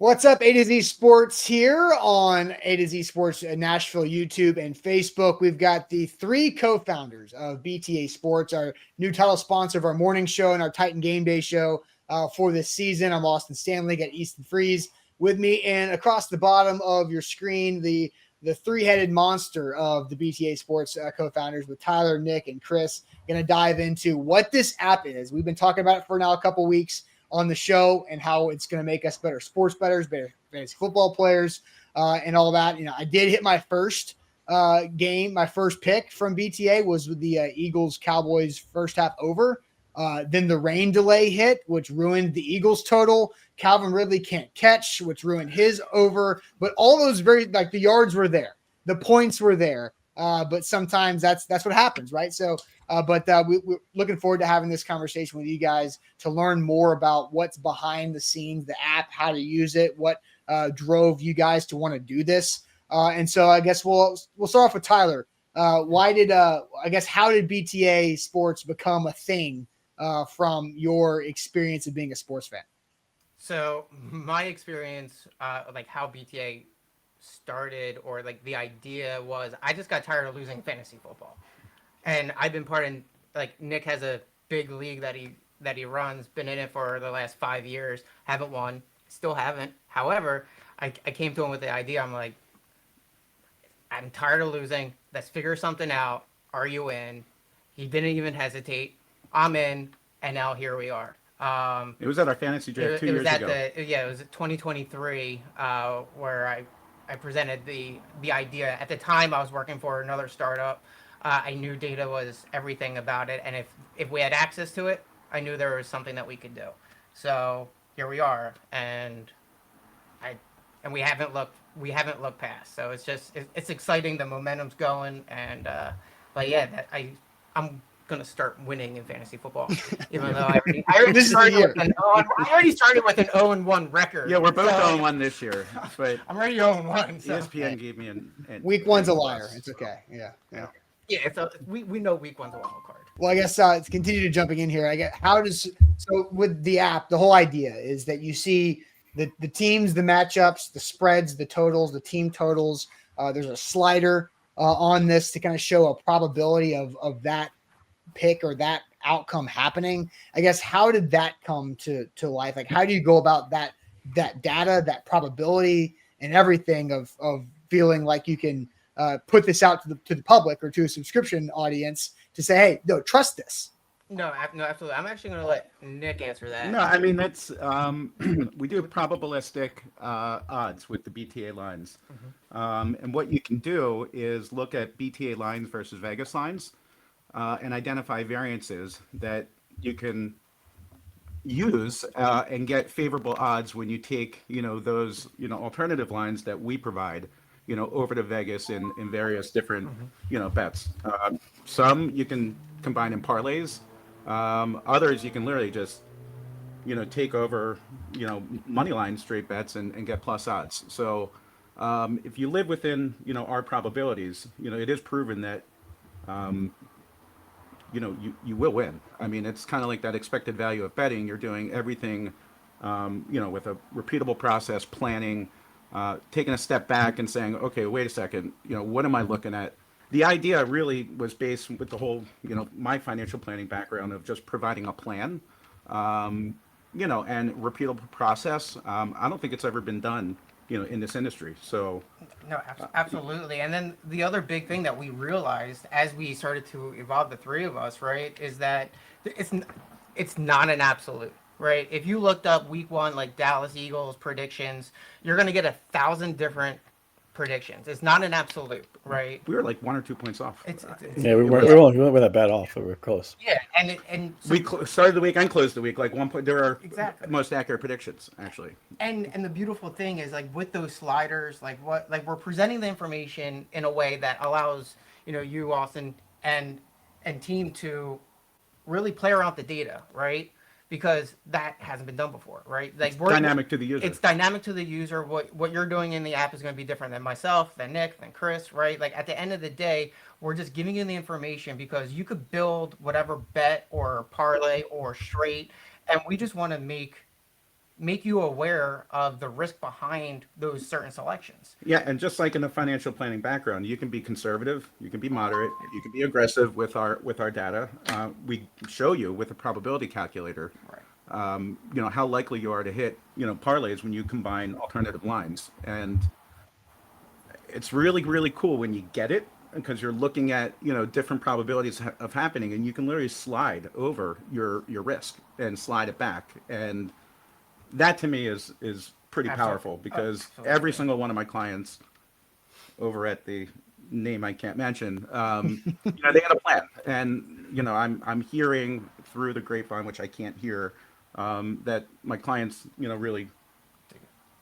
What's up, A to Z Sports here on A to Z Sports Nashville, YouTube, and Facebook. We've got the three co-founders of BTA Sports, our new title sponsor of our morning show and our Titan Game Day show for this season. I'm Austin Stanley, got Easton Freeze with me, and across the bottom of your screen, the three-headed monster of the BTA Sports co-founders with Tyler, Nick, and Chris. Going to dive into what this app is. We've been talking about it for now a couple weeks on the show and how it's going to make us better sports bettors, better fantasy football players, and all that. I did hit my first game. My first pick from BTA was with the Eagles Cowboys first half over. Then the rain delay hit, which ruined the Eagles total. Calvin Ridley can't catch, which ruined his over. But all those the yards were there, the points were there. But sometimes that's what happens, right? So, we're looking forward to having this conversation with you guys to learn more about what's behind the scenes, the app, how to use it, what drove you guys to want to do this. And so I guess we'll start off with Tyler. How did BTA Sports become a thing from your experience of being a sports fan? So my experience, how BTA started, or the idea was, I just got tired of losing fantasy football, and I've been Nick has a big league that he runs, been in it for the last 5 years, haven't won, still haven't. However, I came to him with the idea. I'm like, I'm tired of losing. Let's figure something out. Are you in? He didn't even hesitate. I'm in, and now here we are. It was at our fantasy draft 2 years ago. It was 2023 where I presented the idea. At the time, I was working for another startup. I knew data was everything about it, and if we had access to it, I knew there was something that we could do. So here we are, and we haven't looked past. So it's exciting. The momentum's going, and I'm gonna start winning in fantasy football, even though I already started with an 0-1 record. Yeah, we're both 0-1 this year, but I'm already 0-1. So. ESPN gave me an week one's a liar. It's okay. Yeah. Yeah, we know week one's a wild card. Well, I guess to continue to jumping in here, so with the app, the whole idea is that you see the teams, the matchups, the spreads, the totals, the team totals. There's a slider on this to kind of show a probability of that pick or that outcome happening. I guess, how did that come to life? Like, how do you go about that data, that probability, and everything of feeling like you can put this out to the public or to a subscription audience to say, hey, no, trust this? No, absolutely. I'm actually going to let Nick answer that. No, I mean, that's we do probabilistic odds with the BTA lines. Mm-hmm. And what you can do is look at BTA lines versus Vegas lines and identify variances that you can use and get favorable odds when you take, those, alternative lines that we provide, over to Vegas in various different, bets. Some you can combine in parlays. Others you can literally just, take over, money line straight bets and get plus odds. So if you live within, our probabilities, it is proven that, you will win. I mean, it's kind of like that expected value of betting. You're doing everything, with a repeatable process, planning, taking a step back and saying, okay, wait a second, what am I looking at? The idea really was based with the whole, my financial planning background of just providing a plan, and repeatable process. I don't think it's ever been done, in this industry. So. No, absolutely. And then the other big thing that we realized as we started to evolve, the three of us, right, is that it's not an absolute. Right. If you looked up week one, like Dallas Eagles predictions, you're going to get 1,000 different predictions. It's not an absolute, right? We were like 1 or 2 points off. We weren't that bad off, but we were close. Yeah. And so, we started the week and closed the week. Like 1 point, there are exactly most accurate predictions, actually. And the beautiful thing is, like, with those sliders, we're presenting the information in a way that allows, you, Austin, and team to really play around with the data, right? Because that hasn't been done before, right? It's dynamic to the user. It's dynamic to the user. What you're doing in the app is going to be different than myself, than Nick, than Chris, right? Like, at the end of the day, we're just giving you the information because you could build whatever bet or parlay or straight, and we just want to make make you aware of the risk behind those certain selections. Yeah, and just like in the financial planning background, you can be conservative, you can be moderate, you can be aggressive with our data. We show you with a probability calculator, Right. how likely you are to hit, parlays when you combine alternative lines, and it's really really cool when you get it because you're looking at different probabilities of happening, and you can literally slide over your risk and slide it back, and that to me is pretty Absolutely. powerful because Absolutely. every single one of my clients over at the name I can't mention, they had a plan, and I'm hearing through the grapevine, which I can't hear, that my clients really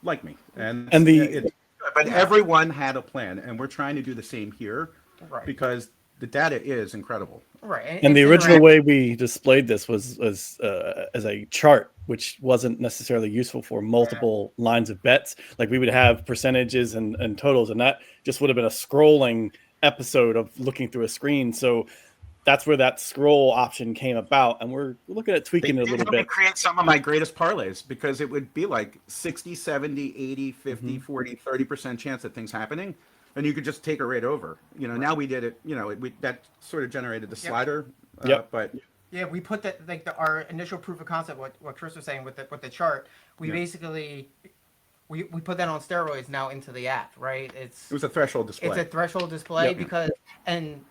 like me, and And but everyone had a plan, and we're trying to do the same here, Right. because the data is incredible. Right. And the it's original interactive. way we displayed this was as a chart, which wasn't necessarily useful for multiple lines of bets. Like we would have percentages and totals, and that just would have been a scrolling episode of looking through a screen. So that's where that scroll option came about, and we're looking at They tweaking it a did little help me bit. create some of my greatest parlays because it would be like 60, 70, 80, 50, 40, 30% chance of things happening. And you could just take it right over. Now we did it, that sort of generated the slider. Yep. But Yeah, we put that like our initial proof of concept. What Chris was saying with the chart, we Yeah. basically we put that on steroids now into the app, right? it was a threshold display. It's a threshold display Yep. because and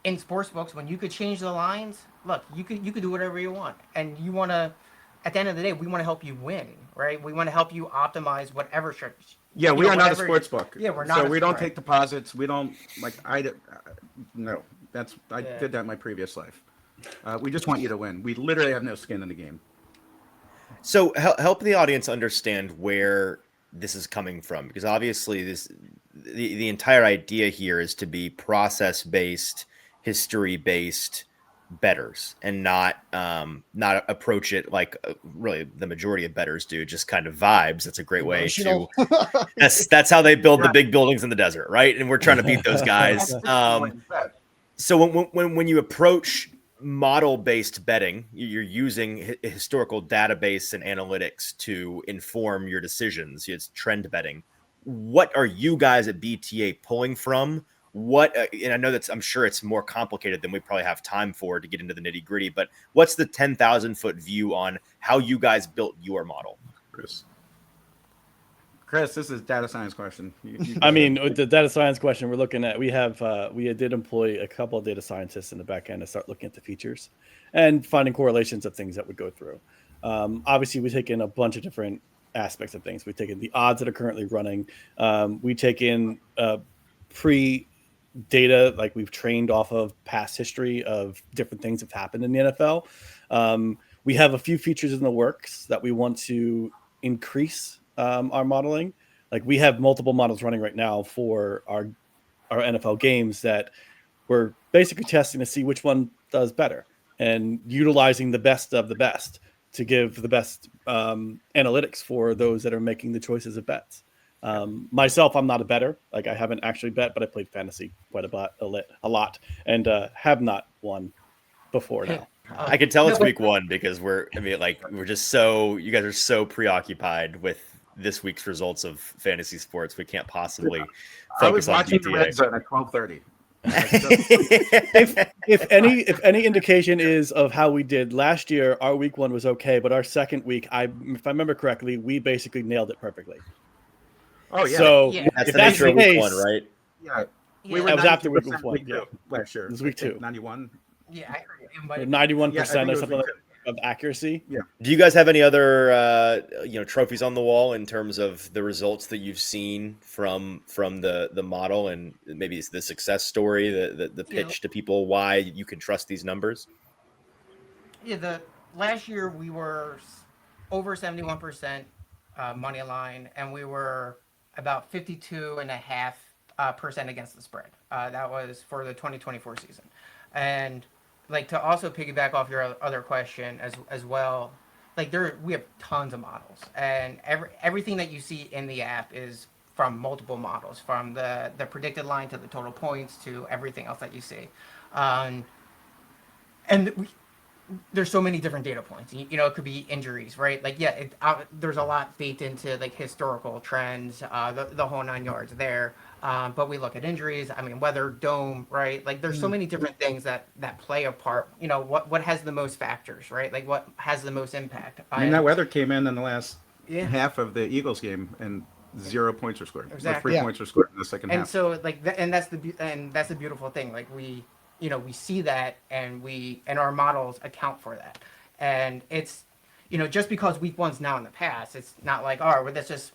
in sports books when you could change the lines, look, you could do whatever you want, and you want to. At the end of the day, we want to help you win, right? We want to help you optimize whatever strategy. Yeah, we are not a whatever- sports book. Yeah, we're not. So a- we don't right. take deposits. We don't no. I Yeah. did that in my previous life. We just want you to win. We literally have no skin in the game. So help the audience understand where this is coming from, because obviously the entire idea here is to be process based, history based bettors, and not approach it like really the majority of bettors do, just kind of vibes. That's a great way Emotional. to that's how they build the big buildings in the desert, right? And we're trying to beat those guys. So when you approach model-based betting, you're using historical database and analytics to inform your decisions. It's trend betting. What are you guys at BTA pulling from? What and I know I'm sure it's more complicated than we probably have time for to get into the nitty-gritty, but what's the 10,000-foot view on how you guys built your model? Chris, this is a data science question. I mean, with the data science question, we're looking at, we did employ a couple of data scientists in the back end to start looking at the features and finding correlations of things that would go through. Obviously, we take in a bunch of different aspects of things. We take in the odds that are currently running. We take in pre-data, like we've trained off of past history of different things that have happened in the NFL. We have a few features in the works that we want to increase our modeling. Like we have multiple models running right now for our NFL games that we're basically testing to see which one does better and utilizing the best of the best to give the best analytics for those that are making the choices of bets. Myself, I'm not a bettor. Like I haven't actually bet, but I played fantasy quite a lot, and have not won before now. I can tell it's week one because you guys are so preoccupied with this week's results of fantasy sports. We can't possibly I was focus on watching the BTA. red zone at 12:30. If any indication is of how we did last year, our week one was okay, but our second week, if I remember correctly, we basically nailed it perfectly. Oh yeah. So Yeah. That's if the that's nature the of week case, one, right? Yeah. Yeah. That was after week 92% one, two yeah. last year. It was week 2. 91. Yeah, I heard it might- 91% Yeah, I think it or was something week like two. of accuracy. Yeah. Do you guys have any other trophies on the wall in terms of the results that you've seen from the model, and maybe it's the success story, the pitch to people why you can trust these numbers? Yeah, the last year we were over 71% money line, and we were about 52.5% against the spread. That was for the 2024 season. And like to also piggyback off your other question as well, like we have tons of models, and everything that you see in the app is from multiple models, from the predicted line to the total points to everything else that you see. And there's so many different data points. You know, it could be injuries, right? Like, yeah, there's a lot baked into like historical trends, the whole 9 yards there. But we look at injuries. I mean, weather, dome, right? Like, there's so many different things that play a part. You know, what has the most factors, right? Like, what has the most impact? I mean, that weather came in the last Yeah. half of the Eagles game, and 0 points were scored. Exactly. Or 3 points were scored in the second And half. so like and that's the beautiful thing. Like we see that, and our models account for that. And it's just because week one's now in the past, it's not like, all right, well, let's just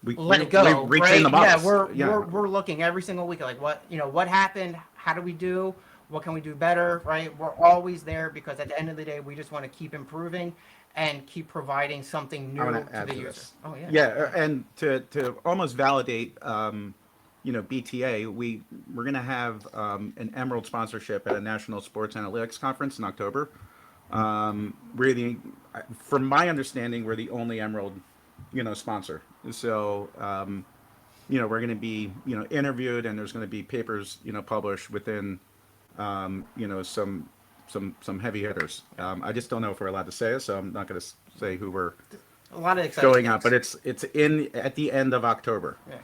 let it go, we right? retrain the models. We're looking every single week at like what happened, how do we do, what can we do better, right? We're always there because at the end of the day, we just want to keep improving and keep providing something new to the user. This. Oh yeah. Yeah, and to almost validate, BTA, we're going to have an Emerald sponsorship at a National Sports Analytics Conference in October. From my understanding, we're the only Emerald, sponsor. So, we're going to be, interviewed, and there's going to be papers, published within, some heavy hitters. I just don't know if we're allowed to say it, so I'm not going to say who we're A lot of exciting going things. out, but it's at the end of October. Yeah.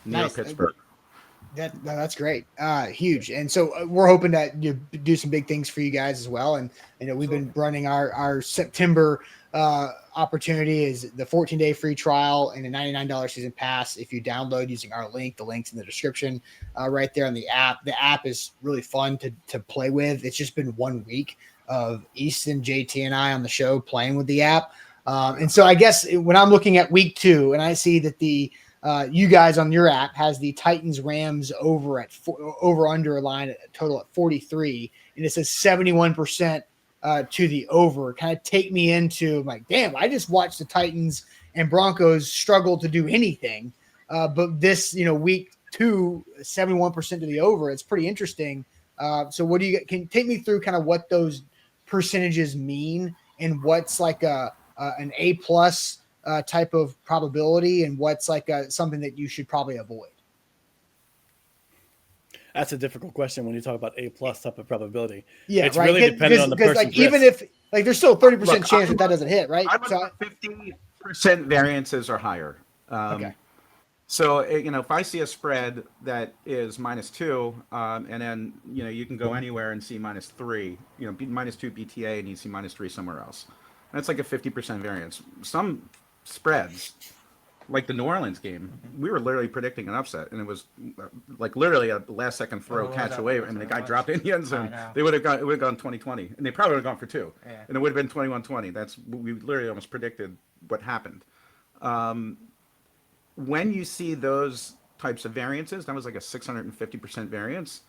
Near Nice. Pittsburgh. That's great. Huge. And so we're hoping to do some big things for you guys as well. And we've been running our September opportunity is the 14-day free trial and a $99 season pass if you download using our link. The link's in the description right there on the app. The app is really fun to play with. It's just been 1 week of Easton, JT, and I on the show playing with the app. And so I guess when I'm looking at week 2 and I see that you guys on your app has the Titans Rams over under line at total at 43, and it says 71% to the over. Kind of take me into like, damn, I just watched the Titans and Broncos struggle to do anything, but this week 2, 71% to the over. It's pretty interesting. So what can you take me through kind of what those percentages mean and what's like an A plus type of probability and what's like something that you should probably avoid? That's a difficult question when you talk about A plus type of probability. Yeah, it's right. really dependent on the person's like even risk. if like there's still a 30% chance that doesn't hit, right? I would 50% variances or higher. Okay. So if I see a spread that is -2, and then you can go anywhere and see -3, -2 BTA, and you see -3 somewhere else. That's like a 50% variance. Some spreads, like the New Orleans game, we were literally predicting an upset, and it was like literally a last-second throw catch away. I mean, the guy dropped in the end zone. It would have gone 20-20, and they probably would have gone for 2, and it would have been 21-20. We literally almost predicted what happened. When you see those types of variances, that was like a 650% variance.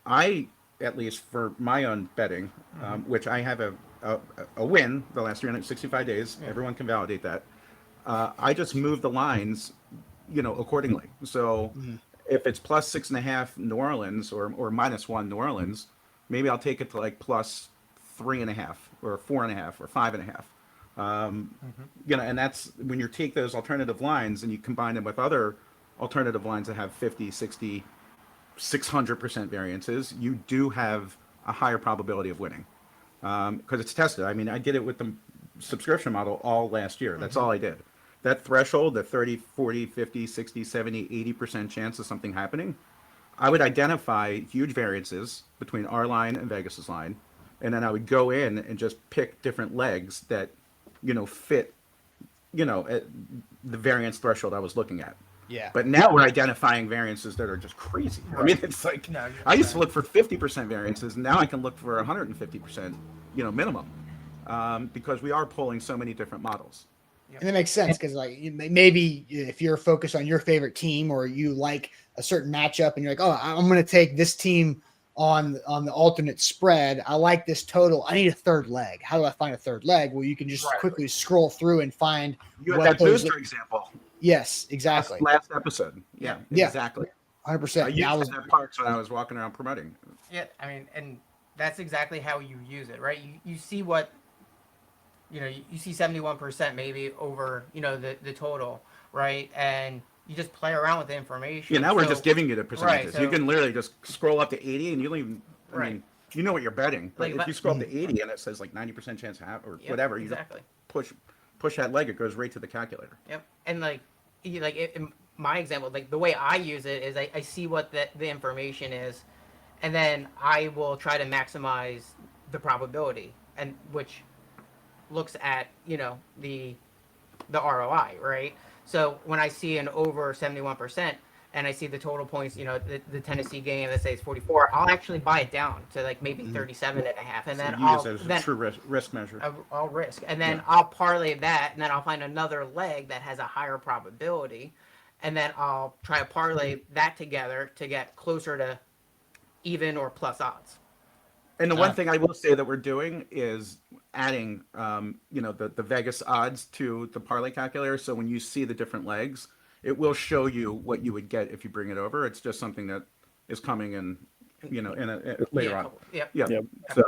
At least for my own betting, which I have a win the last 365 days. Yeah. Everyone can validate that. I just move the lines, accordingly. So if it's +6.5 New Orleans or -1 New Orleans, maybe I'll take it to like +3.5 or 4.5 or 5.5. And that's when you take those alternative lines and you combine them with other alternative lines that have 50, 60, 600% variances, you do have a higher probability of winning because it's tested. I mean, I did it with the subscription model all last year. That's all I did. That threshold, the 30, 40, 50, 60, 70, 80% chance of something happening, I would identify huge variances between our line and Vegas's line, and then I would go in and just pick different legs that fit at the variance threshold I was looking at. Yeah. But now we're identifying variances that are just crazy. Right. I mean, it's like I used to look for 50% variances, and now I can look for 150%, minimum, because we are pulling so many different models. And that makes sense because like maybe if you're focused on your favorite team or you like a certain matchup and you're like, oh, I'm going to take this team on the alternate spread. I like this total. I need a third leg. How do I find a third leg? Well, you can just quickly scroll through and find you had that booster example. Yes, exactly. Last episode. Yeah, exactly. 100%. I used that parts when I was walking around promoting. Yeah, I mean, and that's exactly how you use it, right? You see what, you see 71% maybe over, the total, right? And you just play around with the information. Yeah, now we're just giving you the percentages. Right, so, you can literally just scroll up to 80 and you don't even, you know what you're betting. But Like, if you scroll up to 80 and it says like 90% chance to have or Yep, whatever, you exactly. just push that leg, it goes right to the calculator. Yep. And like, in my example, like the way I use it is I see what the information is, and then I will try to maximize the probability, and which looks at the ROI, right? So when I see an over 71% and I see the total points, the Tennessee game, let's say it's 44, I'll actually buy it down to like maybe 37 and a half, and So then you use it as a true risk measure. I'll risk, and then I'll parlay that, and then I'll find another leg that has a higher probability, and then I'll try to parlay that together to get closer to even or plus odds. And the one thing I will say that we're doing is adding, the Vegas odds to the parlay calculator. So when you see the different legs, it will show you what you would get if you bring it over. It's just something that is coming in, later on. Yep. Yeah. Yeah, So,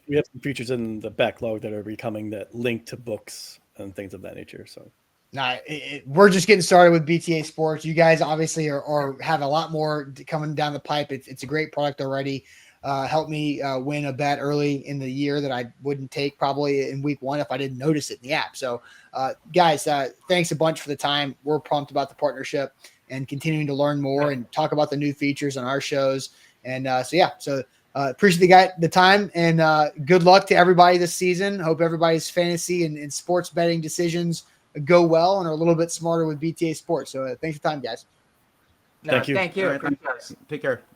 we have some features in the backlog that are becoming that link to books and things of that nature. So Nah, we're just getting started with BTA Sports. You guys obviously are have a lot more coming down the pipe. It's a great product already. Helped me win a bet early in the year that I wouldn't take probably in week 1 if I didn't notice it in the app. So, guys, thanks a bunch for the time. We're pumped about the partnership and continuing to learn more and talk about the new features on our shows. And so appreciate the time, and good luck to everybody this season. Hope everybody's fantasy and sports betting decisions go well and are a little bit smarter with BTA Sports. So thanks for the time, guys. No, Thank you. Thank you. all right, thanks, guys. Take care.